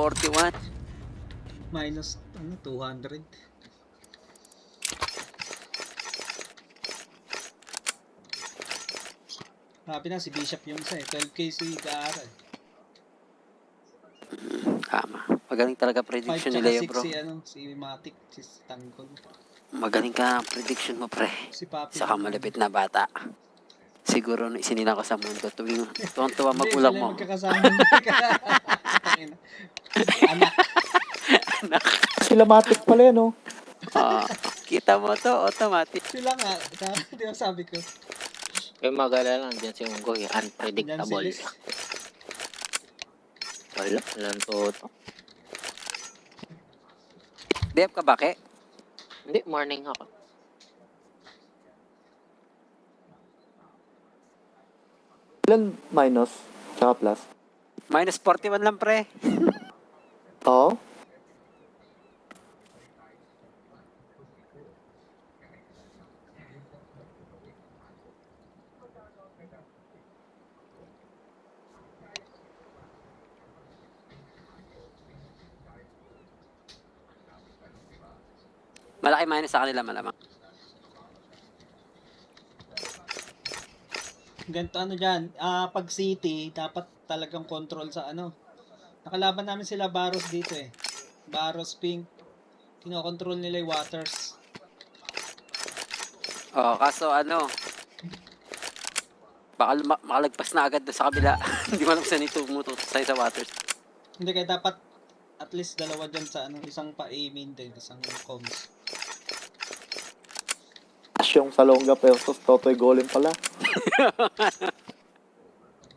41. Minus, 200. Sabi na, si Bishop yung isa eh. 12k si Gaara eh. Tama. Magaling talaga 5 prediction tsaka nila 6 yun, bro. si Matic, si Tanggol. Magaling ka ang prediction mo, pre. Si Papi. Saka malapit na bata. Siguro isinila ko sa mundo tuwing tuwang-tuwa Hindi, magulang sila mo. magkakasama. Anak. Anak. Sila Matic pala yan, oh. Kita mo to, automatic. Sila nga. Di ba sabi ko? Kaya magala lang dyan si Unggoy. Yan Unpredictable. si Liz. Wala. Walang toto. Dep ka ba, Ke? Hindi, morning ako. Ilan minus? Tsaka plus? Minus 41 lang, pre. Oo. Malaki minus sa kanila, malamang. Ganito dyan. Pag City, dapat talagang control sa Nakalaban namin sila Baros dito eh. Baros, Pink. Kinokontrol nila yung Waters. Kaso baka makalagpas na agad doon sa kabila. Hindi mo alam kung saan ito tumutok sa Waters. Hindi, kaya dapat at least dalawa dyan sa isang pa-A-main din, isang comms. Yung Salonga versus Totoy Golem pala.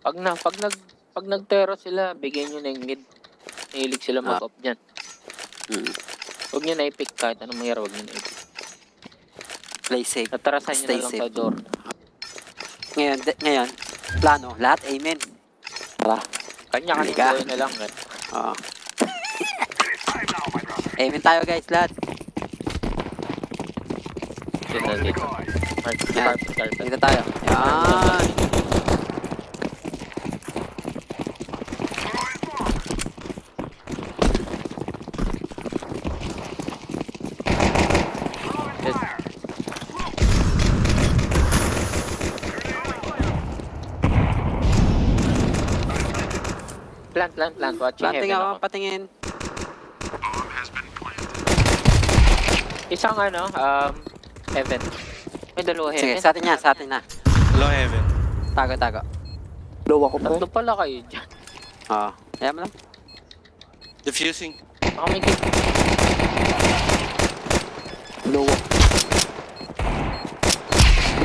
Pag nagtero sila, bigyan nyo na yung mid. Mahilig sila mag-off dyan. Huwag nyo na i-pick kahit anong mayroon, huwag nyo na i-pick. Play safe. Natarasan nyo Stay na lang safe. sa door. Ngayon, plano, lahat amen. Tara. Kanya-kanya Halika. na lang. Oo. Amen tayo, guys, lahat. Dito. Yan. Carpet. Dito tayo. Yan. Plant. Watching Planting heaven ako, ako. patingin. Isang heaven. May dalawa Sige, heaven. sa atin na. Low heaven. Tago. Low ako pre. Tatlo pala kayo dyan. Oo. Kaya mo lang. Diffusing. Baka may gift. Low ako.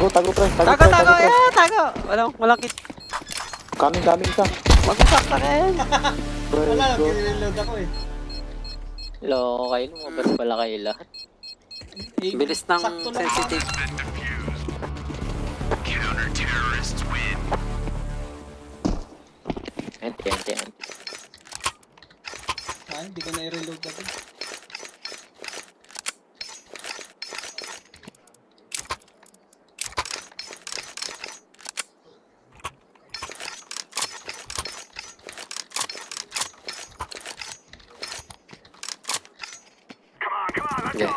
Tago pre. Tago! Yeah, tago! Walang kit. Coming isa. Huwag mo saktakin. Wala, nag-reload ako eh. Loko kayo. Lumabas pala kayo lahat. Bilis ng Sakto lang. sensitive. Anti. Hindi ko na-reload ako. Okay.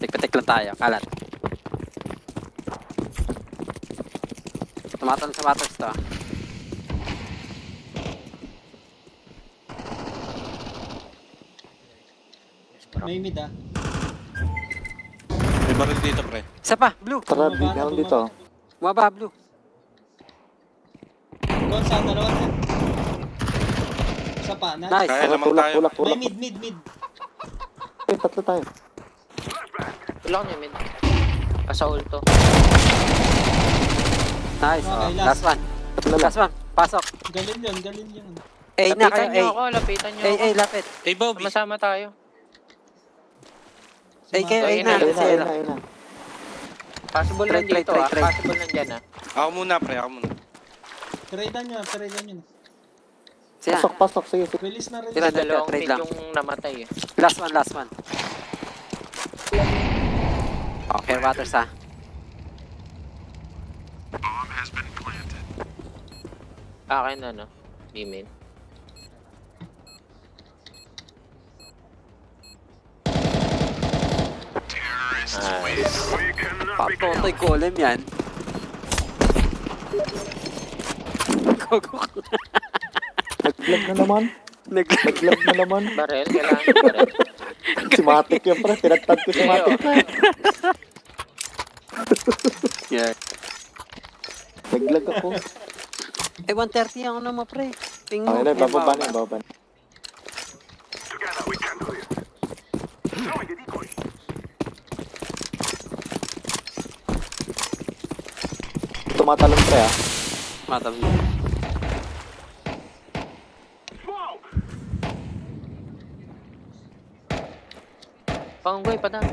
Tik-patik lang tayo. Kalat. Tumatalon sa waters to. May mid May baril dito, pre. Isa pa, blue. Tara, Bumaba na, meron dito. Bumaba, blue. Doon sa dalawa na. Isa pa, Nice. Kaya Tara, naman tayo. May tulak. mid. Tatlo tayo. Wala ko niya mid. Asa ulto. Nice. Okay, Last one. Tatlo lang. Last one. Pasok. Galing yun. Na kayo. Lapitan nyo ako. Lapit. Hey, Bobby. Masama tayo. Kayo, Ayun na. na, Kasi Ayun na. Possible Trade, lang dito trade. Possible lang dyan Ako muna, pre. Tradean nyo. Siya. Pasok. Sige. Release na rin. Tira, Sa dalawang trade mid lang. yung namatay eh. Last one. Okay, waters ha. Akin B-main. Nice. Patotoy golem yan. Gogo. Naglag na naman. Naglag na naman. Barel, kailangan yung barel. Si Matic yun, pre. Tinatag ko si Matic, pre. Yeah. Naglag ako. Eh, 130 ang ano mo, pre. Ping mo. Okay na, bababa na, bababa na. Tumatalon, pre, ah. Matabi. Panggoy, padaan.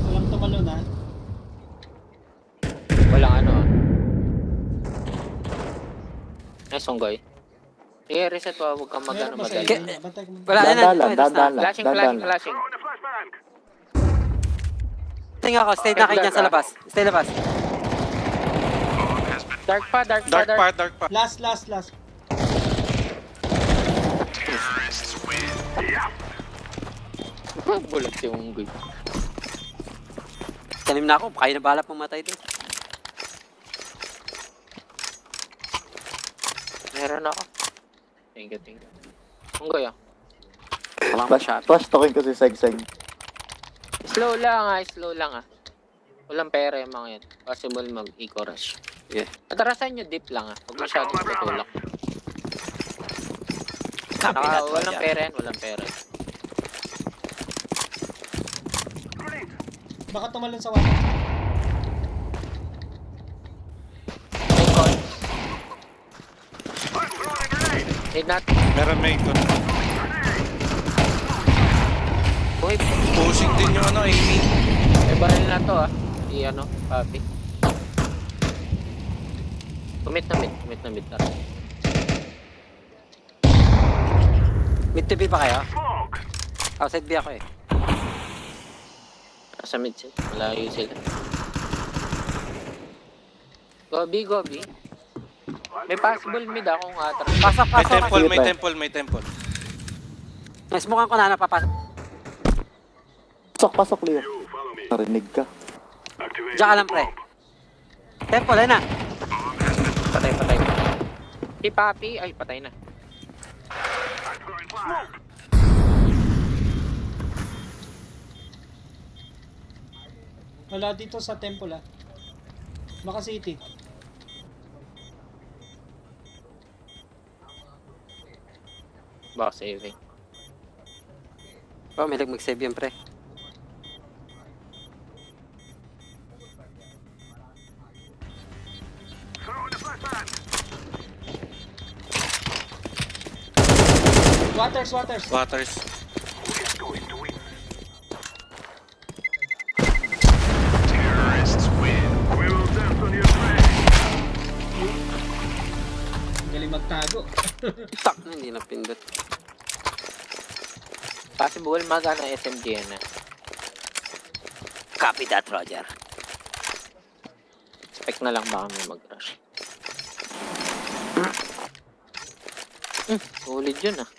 Walang tumalon ha. Walang ano ah. Nice, Panggoy. Sige, reset pa. Huwag kang Meron mag-ano ba sa mag-edit. inyo? Bantay ko muna. Wala na. Dandan lang, dandan lang. Flashing. Tingnan ako, stay na kayo dyan sa labas. Stay labas. Dark pa. Dark pa. Last. Bulag si Panggoy. Tanim na ako, kayo na bahala pumatay doon. Meron ako. Thank you. Panggoy ah. Walang Flash, masyado. flash talking ko si Seg. Slow lang ah. Walang pera yung mga yan. Possible mag-eco rush. Yeah. Atarasan nyo deep lang ah. Huwag masyadong tutulak. Copy that, Walang Roger. pera yan. Baka tumalon sa water. May call. Need not. Meron may ikot. Uy, Pushing din yung ano, Amy. may baril na to ah. Papi. Commit na mid. Tara. Mid to B ba kayo? Outside B ako eh. Nasa mid sila. Malayo sila. Gobi. May possible mid akong atras. Pasok. May temple. Smokean ko na napapasok. Pasok, Leo. Narinig ka. Diyan ka lang, pre. Temple, ayun na. Patay. Si Papi, ay patay na. Wala dito sa temple ha. Baka city. Baka saving. Oh, may mag-save yan, pre. Waters. Galing magtago. Tak na, hindi na pindot. Possible magana SMG yan na. Copy that, Roger. Expect na lang baka may mag-rush. Ulit yun ah.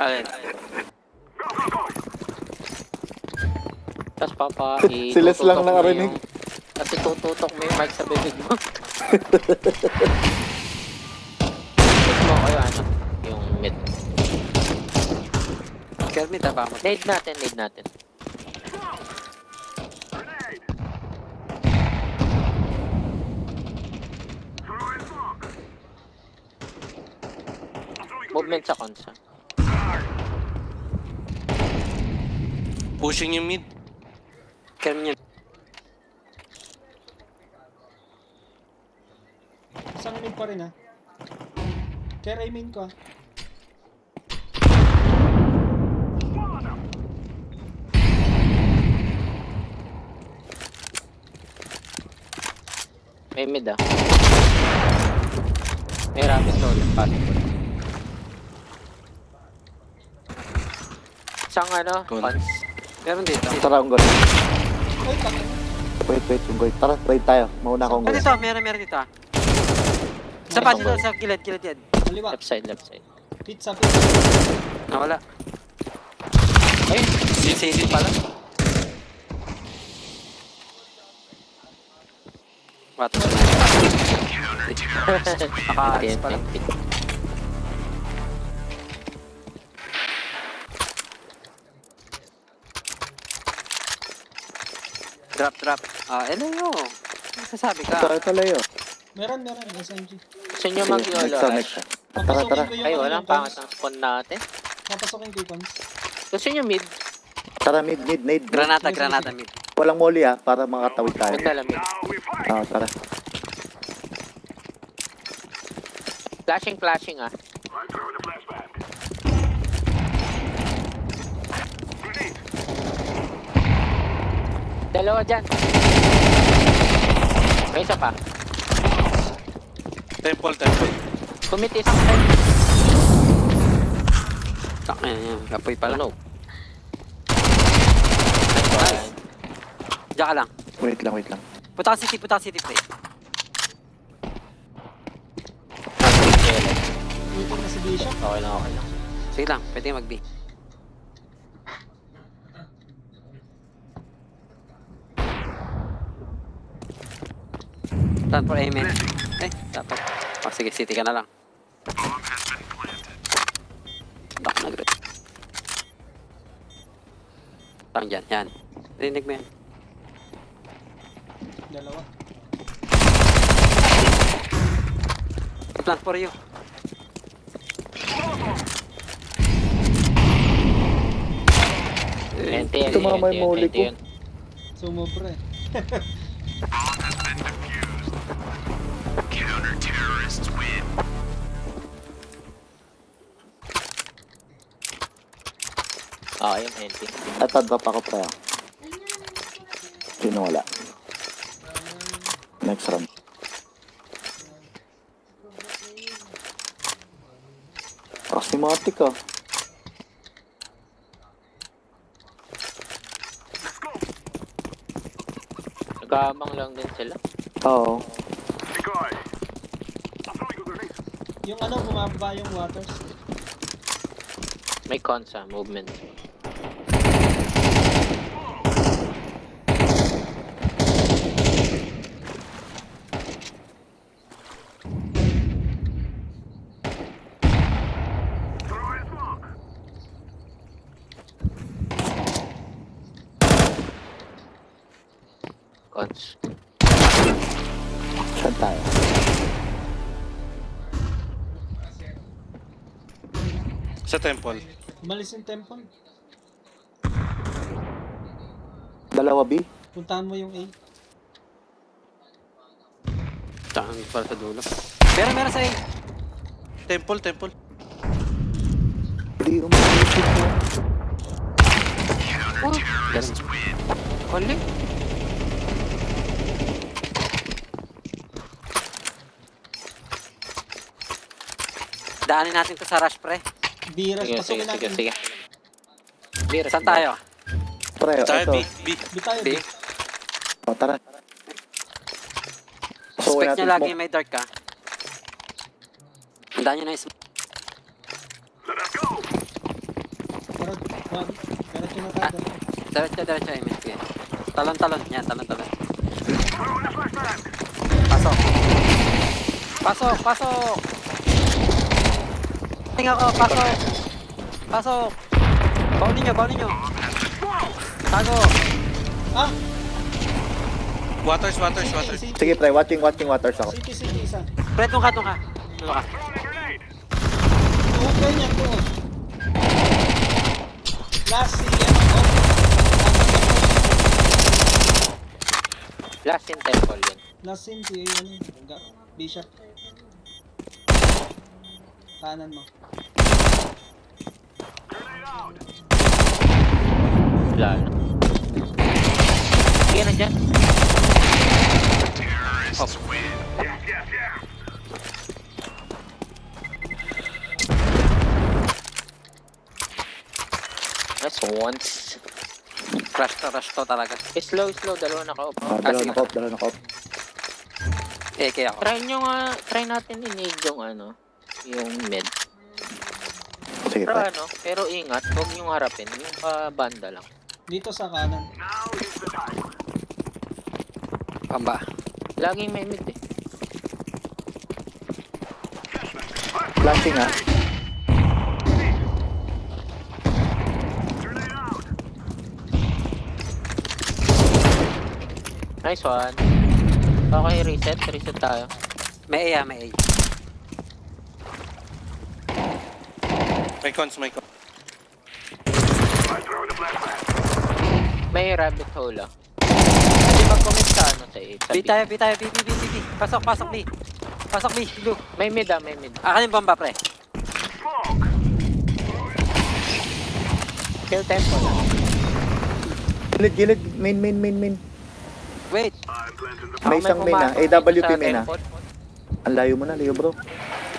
Alin. Tapos papa, Silas lang nakarinig. Tapos itututok mo yung mic sa bibig mo. Tapos mo kayo ano, yung mid. Kermit, ba ako? Need natin. Movement sa konsa. Pushing yung mid. Kermit yan. Isang mid pa rin ha. Kaya Raymin ko ha. May mid ah. May rapid solo. Possible. Isang ano, Con. cons. Meron dito. Tara, Unggoy. Wait lang. Wait, Unggoy. Tara, trade tayo. Mauna ako, Ah, Unggoy. dito, meron dito ah. Isa pa dito sa kilid yan. Kaliwa. Left side. Pizza. Nawala. Ay, City pala. Water na. Nakaalis pala. Drop. LAO. Sasabi ka. Ito Leo. Meron, SMG. Gusto nyo mag-yolo rush? Papasukin ko yung Ay, ano, walang yung pangat cons. ng spawn natin. Papasukin ko yung cons. Gusto nyo mid? Tara, mid. Granata mid. Walang molly ha, para makatawid tayo. Mid na lang mid. Tara. Flashing ah. Dalawa dyan. May isa pa. Temple. Commit isang time. Yan. Kapoy pala. No. Nice. Diyan ka lang. Wait lang. Punta ka city, pre. Dito na si Bishop. Okay lang. Sige lang, pwede mag-B. Plan for amen. Dapat. Sige, city ka na lang. Bak na grip. Tang dyan, yan. Rinig mo yan. Dalawa. Plan for you. NTL. Tumama yung muli ko. Sumobra eh. Yung NT. Tatadrop ako pa. Sino wala? Next round. Asimatic ah. Nagkamang lang din sila. Oo. Yung ano, bumababa yung waters. May cons movement. Cons. Saan tayo? Sa temple. Umalis yung temple. Dalawa B? Puntahan mo yung A. Saan para sa dulo. Meron sa A. Temple. Hindi umalis mo. Ganun. Only. Daanin natin to sa rush, pre. Biras, pasukin natin. Sige. Saan tayo? Pre, Tayo, ito. B. Di tayo, B. O, tara. Pasukin Expect natin nyo lagi smoke. may dark ka. Tandaan nyo na yung smoke. Meron tinatago. Diretso, Amen. Sige. Talon. Yan, talon. Pasok. Tingnan ko, pasok. Baunin nyo. Tago. Ah! Waters. City. Sige pre, watching waters ako. City, isa. Pre, doon ka. Doon ka. Tuwag niya, tuwag. Last city. Last in temple yun. Last city, Bishop. Kanan mo. Wala na. Sige na dyan. That's once. Rush to talaga. Slow. Dalawa naka-off. Dalawa sige. na cop. Kaya ako. Try natin i-nade yung yung mid. Sige, Pero pre. pero ingat, huwag niyong harapin. Yung banda lang. Dito sa kanan. Pamba. Laging may mid eh. Flashing ha. Nice one. Okay, reset tayo. May A, may A. May cons, may cons. May rabbit hole ah. Pwede mag-comment sa ano sa A. Sa B B. tayo, B tayo, B. Pasok, pasok B. Pasok B, blue. May mid ah, may mid. Akin yung bomba, pre. Kill tempo lang. Gilid. Main. Wait. May isang main na. AWP main na. Ang layo mo na, Leo bro.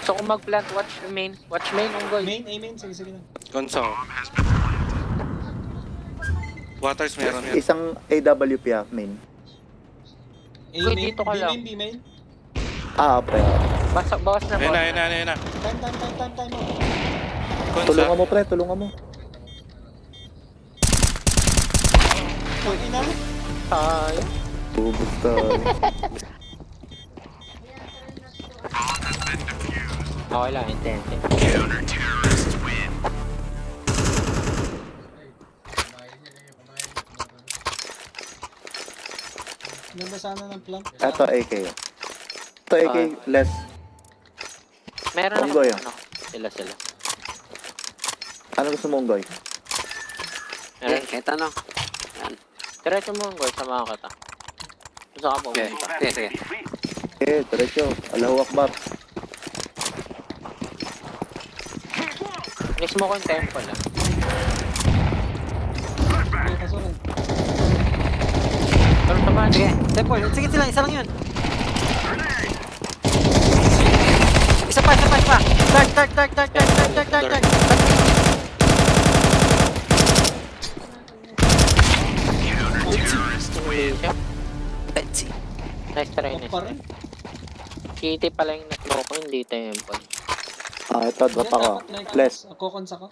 So kung mag-plant, watch main. Watch main, Unggoy. Main, main. Sige lang. Cons ako. Waters meron. Isang AWP ha, main. A Uy, main, dito ka B lang. main, B main. Ah, pre. Bawas na, Ayun bawas na. na. Time mo. Cons Tulungan ah. mo, pre. Tulungan mo. Uy, ina. Tayo. Bubog tayo. Okay lang, intense. Ganda sana ng plant. Ito, AK. Ito, AK. Less. Meron ako Unggoy, ah. ano. Sila. Ano gusto mo, Unggoy? Meron. Kahit ano. Yan. Diretso mo, Unggoy. Samahan kita. Kung saan ka Okay, pumunta. sige. Diretso. Allahu Akbar. Next mo ko yung tempo lang. May pasukan. Pero samahan. Sige, temple. Sige sila, isa lang yun. Isa pa. Dark. Siya. Let's see. Nice try, Off nice pa try. rin. Kitty pala yung naklo ko, hindi temple. Ah, ito. Drop ako. Less. Kokons ako.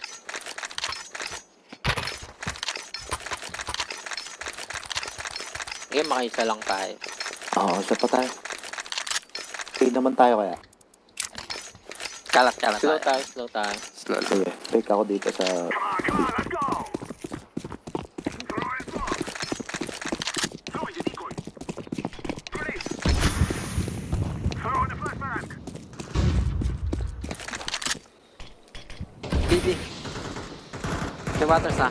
Sige, makaisa lang tayo. Oo, isa pa tayo. Okay naman tayo kaya. Kalat. Slow tayo. Slow. Sige, fake ako dito sa... BB. May waters na.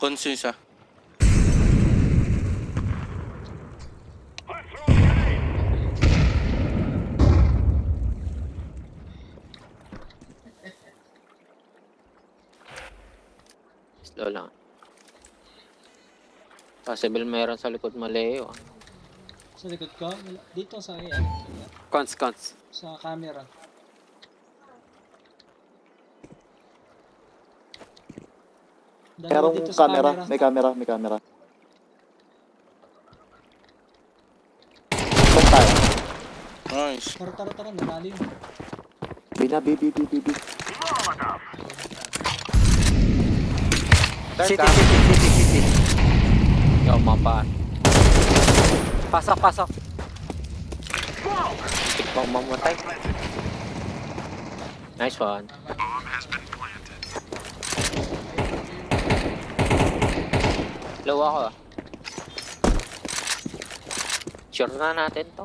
Cons yung isa. Slow lang. Possible meron sa likod mo, Leo. Sa likod ko. Dito sa Cons. sa camera. Dalawa Merong dito sa camera. May camera. Saan tayo? Nice. Tara, nalalim. Bina, B. City. Yo, mapa. Pasok. Tikmang mamatay. Nice one. Low ako ah. Sure na natin to.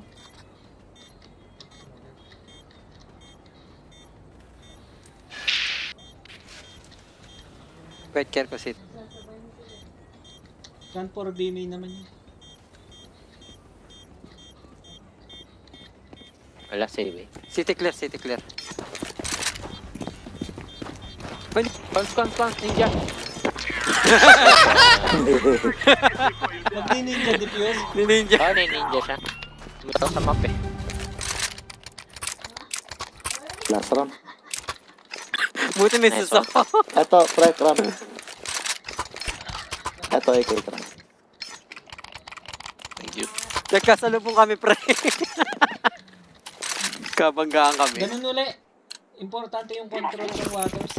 Wait, care ko sit. Run for B main naman yun. Wala save eh. City clear. Cons, ninja. Pag di ninja diffuse, Ninja. Oh, ninja siya. Tumataw sa map eh. Last round. Buti may Nice suso. Ito, pre, cram. Ito, AK, cram. Thank you. Nagkasalubong kami, pre. Kabanggaan kami. Ganun uli. Importante yung control ng waters.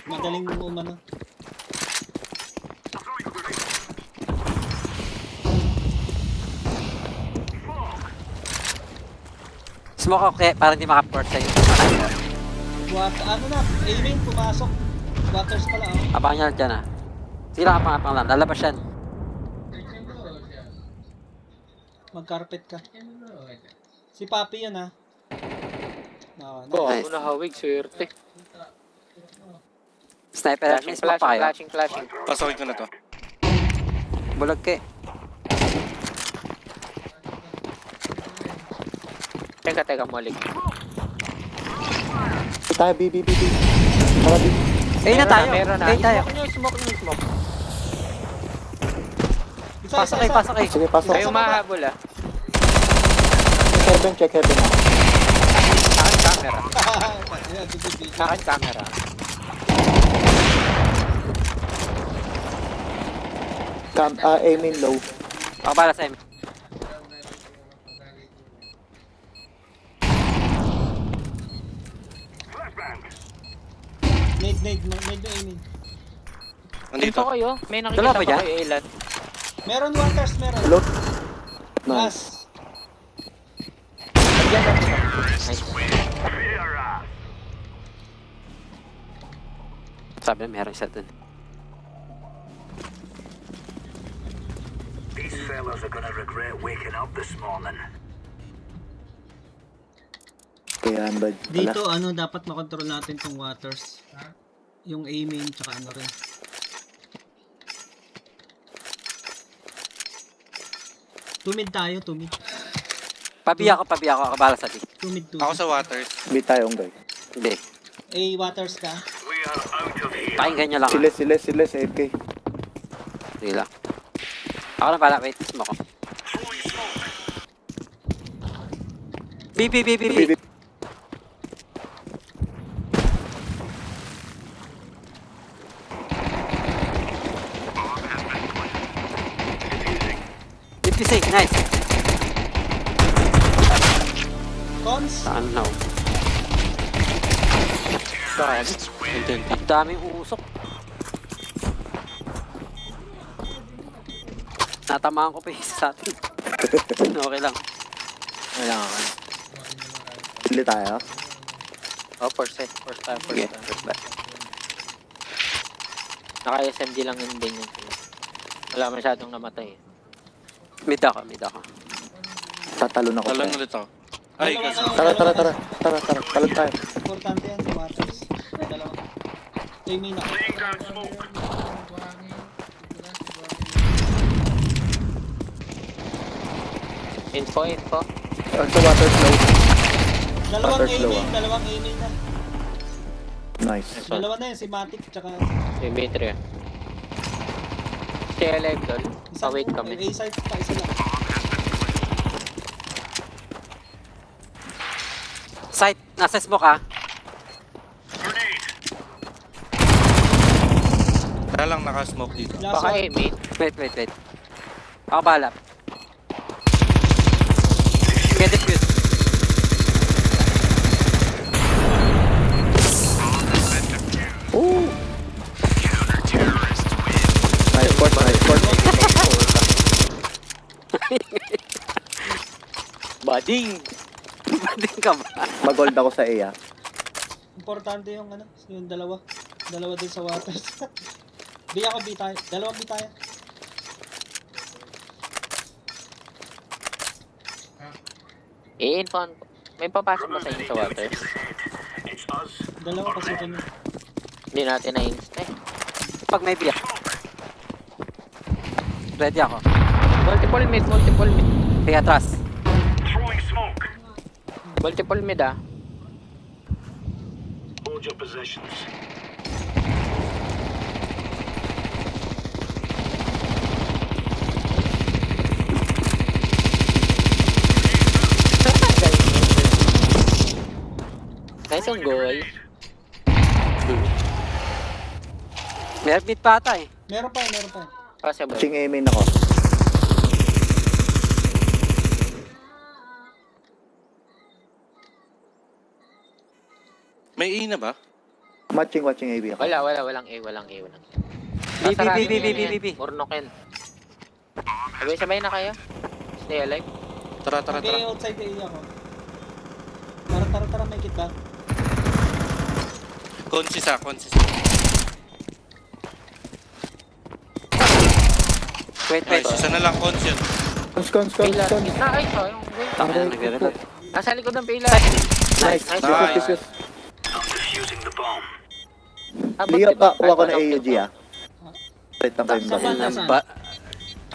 Madaling umano. Smoke okay, para hindi makaport sa'yo. Ano na, aiming, pumasok. Waters pala, oh. Abangan niya dyan ah. Sila kapang lang, lalabas yan. Mag-carpet ka. Si Papi yun, ha. No, Oo, Nice. ako nahawig, swerte. Sniper, may smoke pa kayo. Flashing. Pasokin ko na to. Bulag ka eh. Teka, molig. Tayo, B. Tara, B. Eh na tayo. Meron na. Eh tayo. Smoke nyo. Pasok eh. Sige, pasok. Kayo mahabol ah. Check heaven. Akin camera. Akin camera. Aim in low. Ako bala sa amin. Nade na aiming. Nandito. Dito kayo. May Dalawa nakikita ba pa dyan? kayo, Elan. Meron waters, meron. Hello? Nice. Last. Diyan lang ito. Nice. Sabi na meron isa dun. These fellas are gonna regret waking up this morning. Kaya andad pala. Dito, dapat makontrol natin tong waters. Yung aiming, tsaka ano rin. Tumid tayo, tumid. Pabi ako. Ako bala sa di. Tumid. Ako sa waters. B tayo, Unggoy. Hindi. Waters ka. We are out of here. Pakinggan nyo lang Sila sa AFK. Sige lang. Ako na bala. Wait, smoke ko. B. B. 56, nice. Cons. Saan na? Ang daming uusok. Natamaan ko pa yung isa sa atin. Okay lang. Wala ka. Sila tayo. Oh, first time. Sige. Naka-SMG lang yun din yun. Wala masyadong namatay. Mid ako. Tatalon ako. Talon pre. ulit ako. Ay, kasi. Tara. Talon tayo. Importante yan, yung waters. Dalawa. Aiming ako. Info. Sa water slow. Dalawang Waters low, aiming na. Nice. Dalawa na yun, si Matic, tsaka Si Mitri. Si Eleg doon. Pa-wait kami. A-side pa, isa lang. Sight, nasa smoke ah. Kaya lang naka-smoke dito. Last Baka one. mate. Wait. Ako bala. Get defuse. Oh! Nice sport. Bading! Bading ka ba? Mag-hold ako sa A, ah. Importante yung yung dalawa. Dalawa din sa waters. B ako, B tayo. Dalawang B tayo. I-info. May papasok ba sa inyo sa water? It's us. Dalawa pasukin mo. Hindi natin na-insta eh. Pag may biyak. Ready ako. Multiple mid. Kaya atras. Throwing smoke. Multiple mid ah. Hold your positions. Nice ang goal. May mid pa ata eh. Meron pa. Possible. Ching aiming ako. May A na ba? Watching AB ako. Walang A. B, B. Murnoken. Sabay na kayo. Stay alive. Tara. Okay, outside A ako. Tara, may kit ba? Consist. Wait. Nice, isa na lang cons yun. Cons. Pillar. Gitna. Ay, sayang. Tama na, nagre-reload. Nasa likod ng pillar. Nice. Yes. I'm defusing the bomb. Leo, kuha ko na AUG ah. Wait lang kayo Sa ba? banda saan? Ba?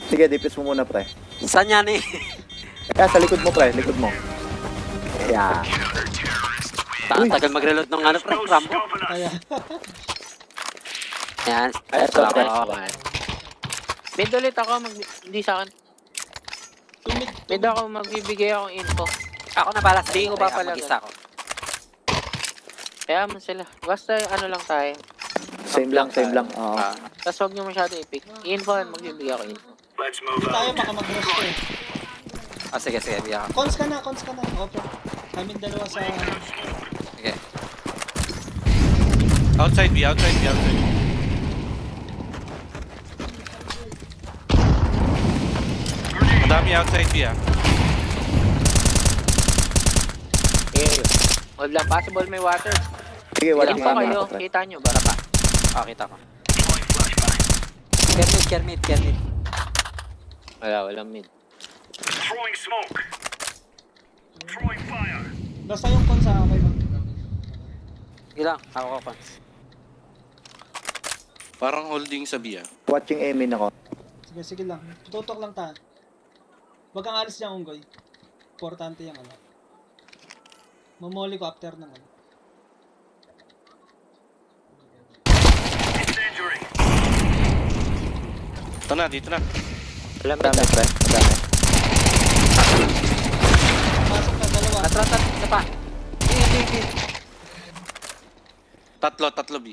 Sige, dipis mo muna pre. Saan yan eh? Sa likod mo pre, likod mo. Yeah. Tagal mag-reload ng ano, pre, No Rambo. stopping us. Kaya, Yan. Ay, ito. Salamat. Mid ulit ako. Hindi sa akin. tumid. Mid ako. Magbibigay akong info. Ako na pala sa Hindi ko pre, papalagan. mag-isa ako. Kaya mo sila. Basta ano lang tayo. Same lang. Oo. Tapos huwag nyo masyado i-pick. Info yan. Magbibigay ako info. Let's move Tayo out. baka mag-rush ko eh. Sige, biya ako. Cons ka na. Open. Kaming dalawa sa... Sige. Outside B. Madami outside B ah. Hold lang. Possible may water. Sige, watching Info AB kayo. ako pre. Kita nyo. Bara pa. Kita ko. Deploying flashbang. Kermit. Walang mid. Throwing smoke. Throwing fire. Basta yung cons sa akin. Sige lang, ako ko, Pans. Parang holding sa B ah. Watching A main ako. Sige lang. Tutok lang tayo. Huwag kang alis dyan, Unggoy. Importante yung ano. Mamoli ko after ng ano. Incendiary. Dito na. Walang mid. Madami pre, madami. Pasok na dalawa. Natrat, isa pa. B. Tatlo B.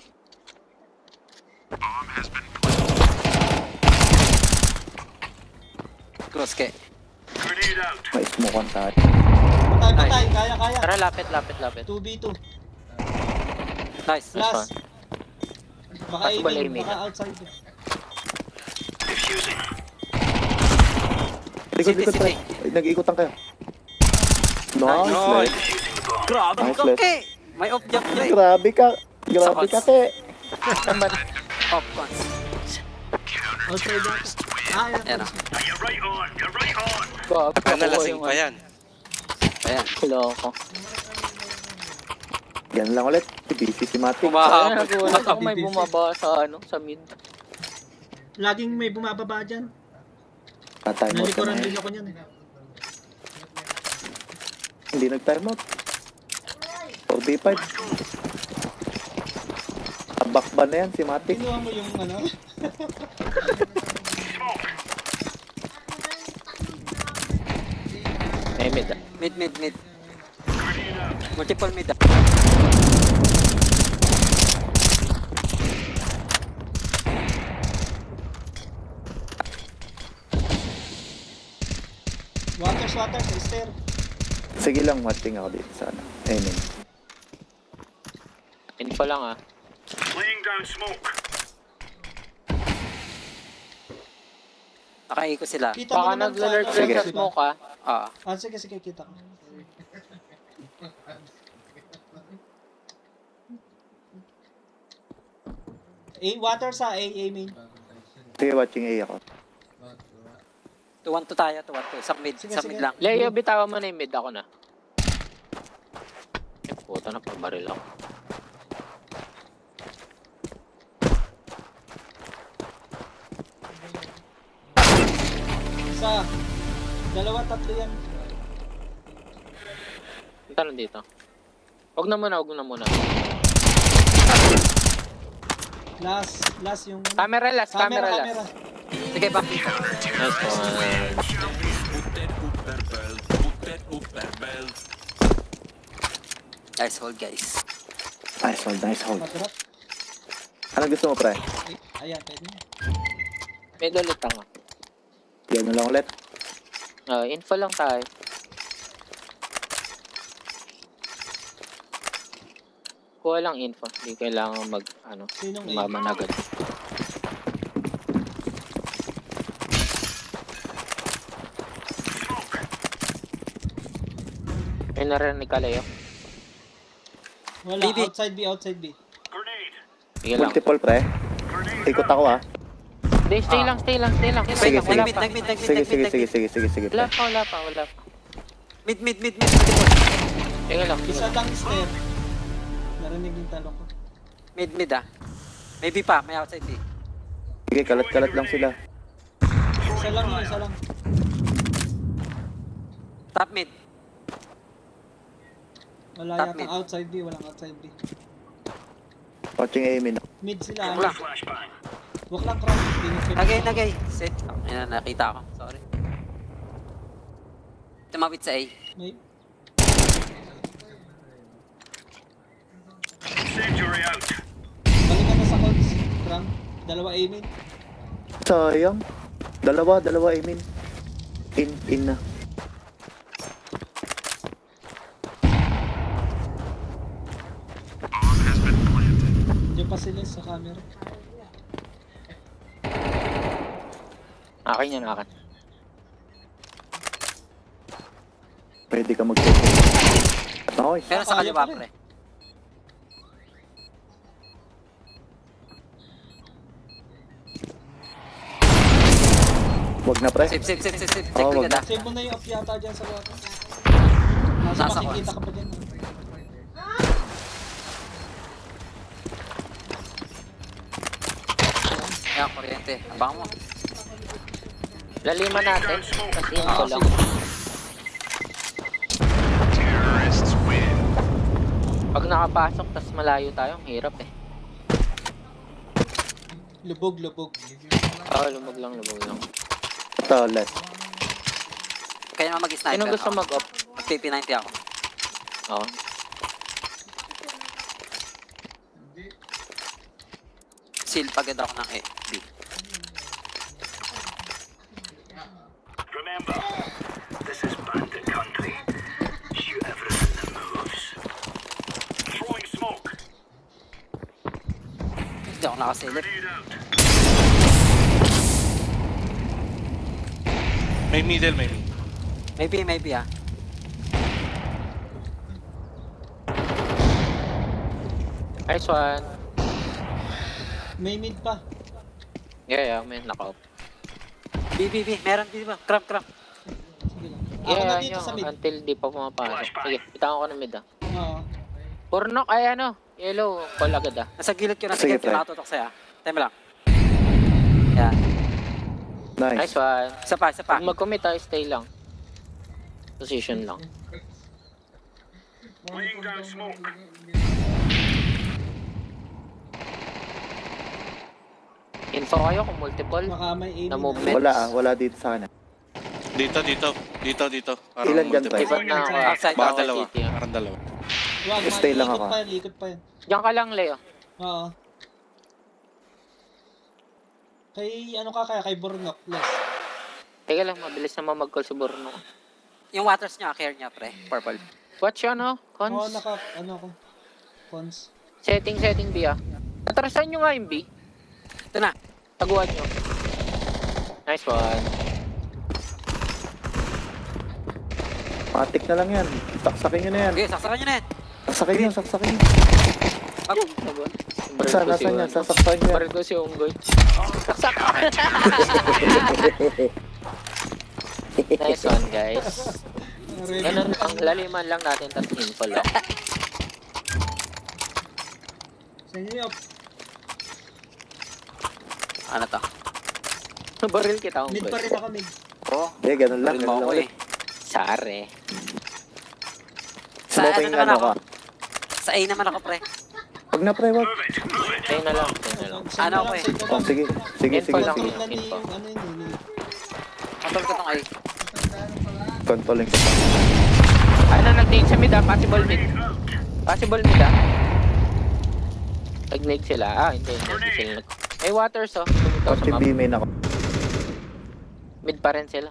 Close ke. Grenade out. May smoke on tayo. Patay. Kaya. Tara, lapit. 2v2. Nice. Last. Baka Possible aiming. aiming. Baka outside. Defusing. Likod City. pre. Ay, nag-iikutan kayo. Nice. Nice. Defusing the bomb. Grabe Nice, ka, Les. ke. May off jump pre. Grabe ka te. Off, Pans. Outside data. Yan. Ayan o. You're right on. Nalasing pa yan. Ayan. Loko. Yan lang ulit. Busy si Matic. Kumahabol. Nagulat ako may bumaba sa mid. Laging may bumababa dyan. Time out ka Nalikuran na din eh. ako niyan eh. Hindi nag-time out. 4v5. Bakban na yan si Matic. Kinuha mo yung ano. May mid. Mid. Multiple mid. Waters, stair. Sige lang, watching ako dito sana. Amen. Info lang ah. Laying down smoke. Nakaiko sila. Kita mo Baka naman nag-alert ano, sila Sige. sa smoke ah. Sige, kita ko. Water sa A main. Sige, watching A ako. 2-1-2 tayo, 2-1-2. Isang mid, Sige, isang sige. mid lang. Leo, bitawan mo na yung mid ako na. Eh, puta na, pagbaril ako. Isa. Dalawa, tatlo yan. Punta lang dito. Huwag na muna. Last yung... Camera last. Camera. Sige, back. Nice one. Nice hold, guys. Nice hold. Madrop. Ano gusto mo, pre? Ayan, pwede na. Mid ulit ako. Yan na lang ulit. Info lang tayo. Kuha lang info. Hindi kailangan Sinong A? mamanagad. May narinig ka, Leo. Wala, BB. outside B, outside B. Grenade. Sige lang. Multiple pre. Grenade. Ikot ako ah. Stay lang. Sige, Wala sige. pa. Sige. Wala pa. Mid. Sige lang. Isa lang stair. Narinig yung talong ko. Mid ah. Maybe pa, may outside B. Sige, kalat-kalat lang sila. Isa lang yun, isa lang. Top mid. Wala Top yata mid. outside B, walang outside B. Watching aim in. Mid sila. Wala. Flashbang. Wag lang cross. Nagay. Set. Ayan, nakita ko. Sorry. Tumapit sa A. May Incendiary out. balikan na sa codes. Kram. Dalawa aiming. Sayang. Dalawa aim in. In na. Diyan pa sila sa camera. Akin yan. Pwede ka mag-check. Nice. Pero sa kaliwa, pre. Wag na pre. Save. Take Oo, wag agad ah. Save mo na yung off yata dyan sa water. Nasa Makikita ka pa dyan. Ayan, kuryente. Abang mo. Laliman natin. Kasi info lang. Terrorists win. Pag nakapasok, tas malayo tayo, ang hirap eh. Lubog. Oo, lumag lang. Ito, less. Kaya naman mag-sniper. Sino gusto mag-up? Mag-PP90 ako. Oo. Seal pagad ako ng A. B. Remember, this is bandit country. Shoot everything that moves. Throwing smoke. Hindi ako nakasilip. Grenade out. May middle. Maybe ah. Nice one. May mid pa. Yeah, may naka-up. B. Meron B ba? Cramp. Sige lang. Ako na Yeah, dito sa mid. until di pa pumapasok. Sige, bitawan ko ng mid ah. Oo. Purnok, yellow, call agad ah. Nasa gilid ko na. Sige, Sige, pre. nakatutok sa'yo. Time lang. Yan. Nice Nice. one. Isa pa. Pag mag-commit tayo, stay lang. Position lang. Laying down smoke. Info kayo kung multiple Baka may aiming. na movement. Wala dito sa akin. Dito. Parang Ilan dyan, multiple. pre? Iba na ako. Outside. Baka Outside dalawa. city, ah. Parang dalawa. Wag, Stay lang ako. Ikot pa yan. Diyan ka lang, Leo. Oo. Kay Bornok, less. Teka lang, mabilis naman mag-call si Borno. Yung waters niya, care niya, pre. Purple. Watch yun, oh. Cons. Oo, ko. Cons. Setting B ah. Atrasan nyo nga yung B. Ito na. Taguan nyo. Nice one. Matik na lang yan. Saksakin nyo na yan. Okay, saksakan niyo na yan. Saksakin nyo. Taguan. Nasaan yan? Sasaksakin nyo yan. Baril ko si Unggoy. Saksak! Nice one, guys. Ganun ang laliman lang natin, tapos info lang. Sa inyo, Ano to? Baril kita, mid pa Unggoy. rin ako mid. Oo. Ganun lang. Baril mo ako eh. Sare. Sa ano Smoking naman ano ako? ka? Sa A naman ako, pre. Wag na pre, wag. Tayo na lang, tayo na lang. Ano ako eh? Oh, sige. Info lang. Control na ni Info. yung ano yun eh. Control ko tong A. Controlling ko pa. Ano nagtingin sa mid ah? Possible mid. Possible mid ah. Nag-nade sila. Hindi sila nag... May waters oh. Tumitaw sa Watching map. B main ako. Mid pa rin sila.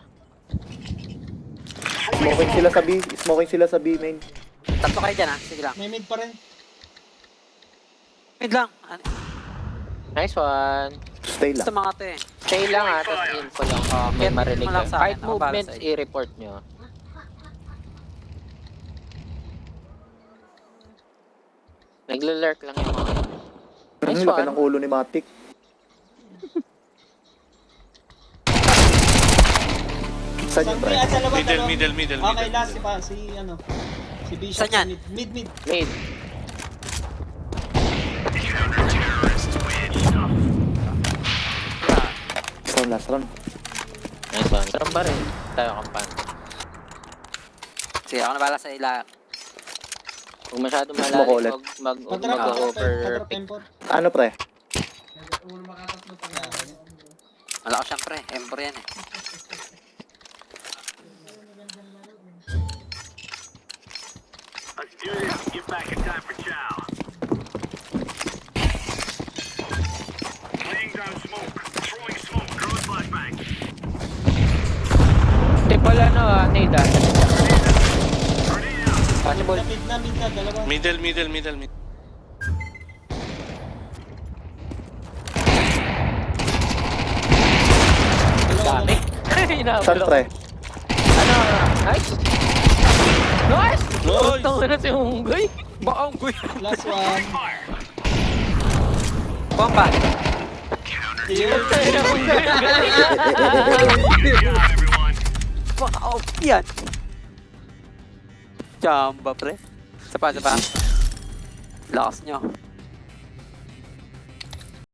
Smoking sila sa B main. Tatlo kayo dyan, ha? Sige lang. May mid pa rin. Mid lang. Nice one. Stay Gusto lang. mga to eh. Stay lang ha, tapos info lang. May Kaya marinig mo lang lang. sa akin, Kahit ako bahala movements, sa iyo. i-report nyo. Nagle-lurk lang yung mga. Nice Laki one. ng ulo ni Matic. Saan yung pre? Dalawa. Middle. Okay, last si ano. Si Bishop. Saan yan? Mid. Mid. Last round. Nice one. Sarang ba rin? Tayo kampan. Sige, ako na bahala sa ila. Kung masyadong Smoke ulit. malalim, huwag Patrap mag-over pick. tempor. Ano pre? Malakas siyempre. Ember yan eh. Let's do this. Get back in time for chow. Laying down smoke. Throwing smoke. Throwing flashbang. Tipol ano, Nida. Grenade out. Possible. Mid na, dalawa. Middle. Dami. Saan pre? Ano? Nice. Nice! Nice! Tawag na si Unggoy. Baka ang guy. Last one. Fire. Bomba. Tayo na Unggoy. Good job, everyone. Baka off yan. Chamba pre. Sapa. Lakas nyo.